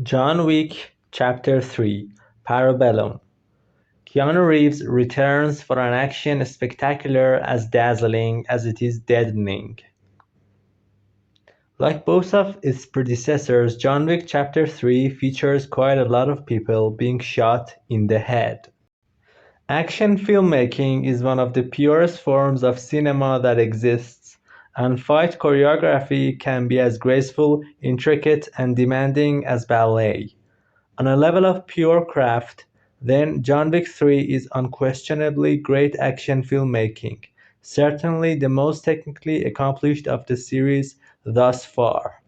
John Wick Chapter 3 Parabellum Keanu Reeves returns for an action spectacular as dazzling as it is deadening. Like both of its predecessors, John Wick Chapter 3 features quite a lot of people being shot in the head. Action filmmaking is one of the purest forms of cinema that exists, and fight choreography can be as graceful, intricate, and demanding as ballet. On a level of pure craft, then John Wick 3 is unquestionably great action filmmaking, certainly the most technically accomplished of the series thus far.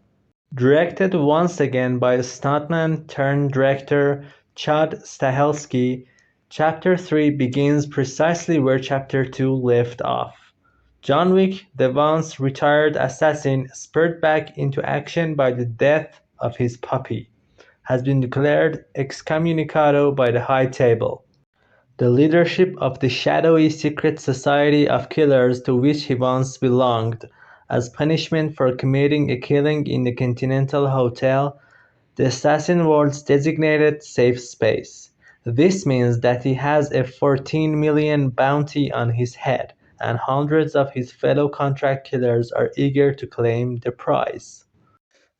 Directed once again by stuntman turned director Chad Stahelski, Chapter 3 begins precisely where Chapter 2 left off. John Wick, the once retired assassin spurred back into action by the death of his puppy, has been declared excommunicado by the High Table, the leadership of the shadowy secret society of killers to which he once belonged. As punishment for committing a killing in the Continental Hotel, the assassin world's designated safe space. This means that he has a 14 million bounty on his head, and hundreds of his fellow contract killers are eager to claim the prize.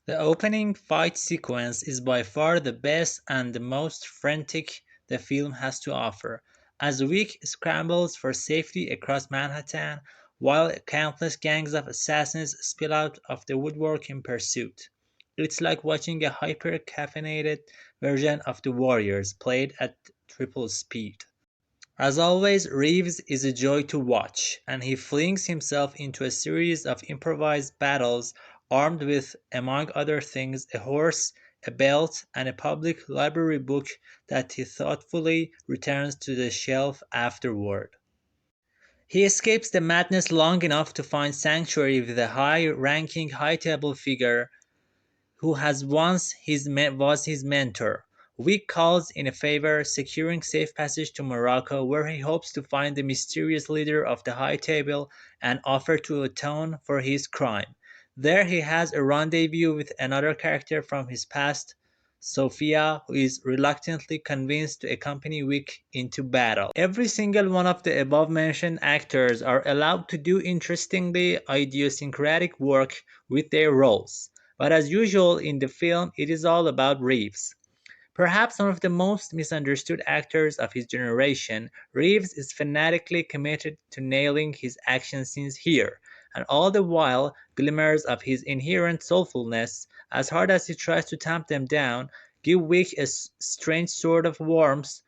The opening fight sequence is by far the best and the most frantic the film has to offer, as Wick scrambles for safety across Manhattan while countless gangs of assassins spill out of the woodwork in pursuit. It's like watching a hyper-caffeinated version of The Warriors played at triple speed. As always, Reeves is a joy to watch, and he flings himself into a series of improvised battles armed with, among other things, a horse, a belt, and a public library book that he thoughtfully returns to the shelf afterward. He escapes the madness long enough to find sanctuary with a high-ranking high-table figure who has was his mentor. Wick calls in a favor, securing safe passage to Morocco, where he hopes to find the mysterious leader of the High Table and offer to atone for his crime. There he has a rendezvous with another character from his past, Sophia, who is reluctantly convinced to accompany Wick into battle. Every single one of the above mentioned actors are allowed to do interestingly idiosyncratic work with their roles. But as usual in the film, it is all about Reeves. Perhaps one of the most misunderstood actors of his generation, Reeves is fanatically committed to nailing his action scenes here, and all the while glimmers of his inherent soulfulness, as hard as he tries to tamp them down, give Wick a strange sort of warmth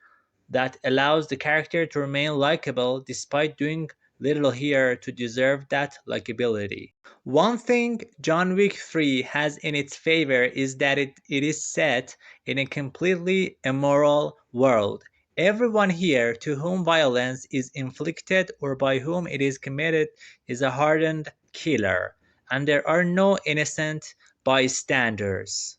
that allows the character to remain likable despite doing little here to deserve that likability. One thing John Wick 3 has in its favor is that it is set in a completely immoral world. Everyone here to whom violence is inflicted or by whom it is committed is a hardened killer, and there are no innocent bystanders.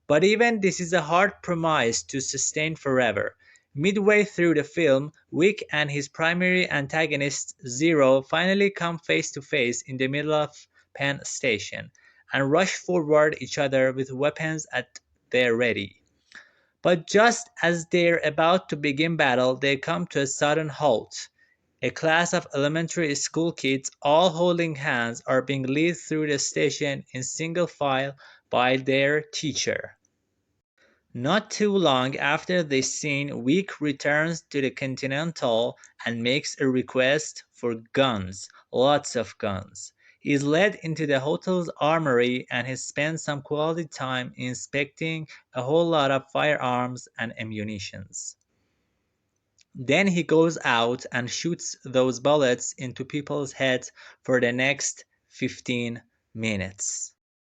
But even this is a hard premise to sustain forever. Midway through the film, Wick and his primary antagonist Zero finally come face to face in the middle of Penn Station and rush forward each other with weapons at their ready. But just as they're about to begin battle, they come to a sudden halt. A class of elementary school kids, all holding hands, are being led through the station in single file by their teacher. Not too long after this scene, Wick returns to the Continental and makes a request for guns, lots of guns. He is led into the hotel's armory and he spends some quality time inspecting a whole lot of firearms and ammunitions. Then he goes out and shoots those bullets into people's heads for the next 15 minutes.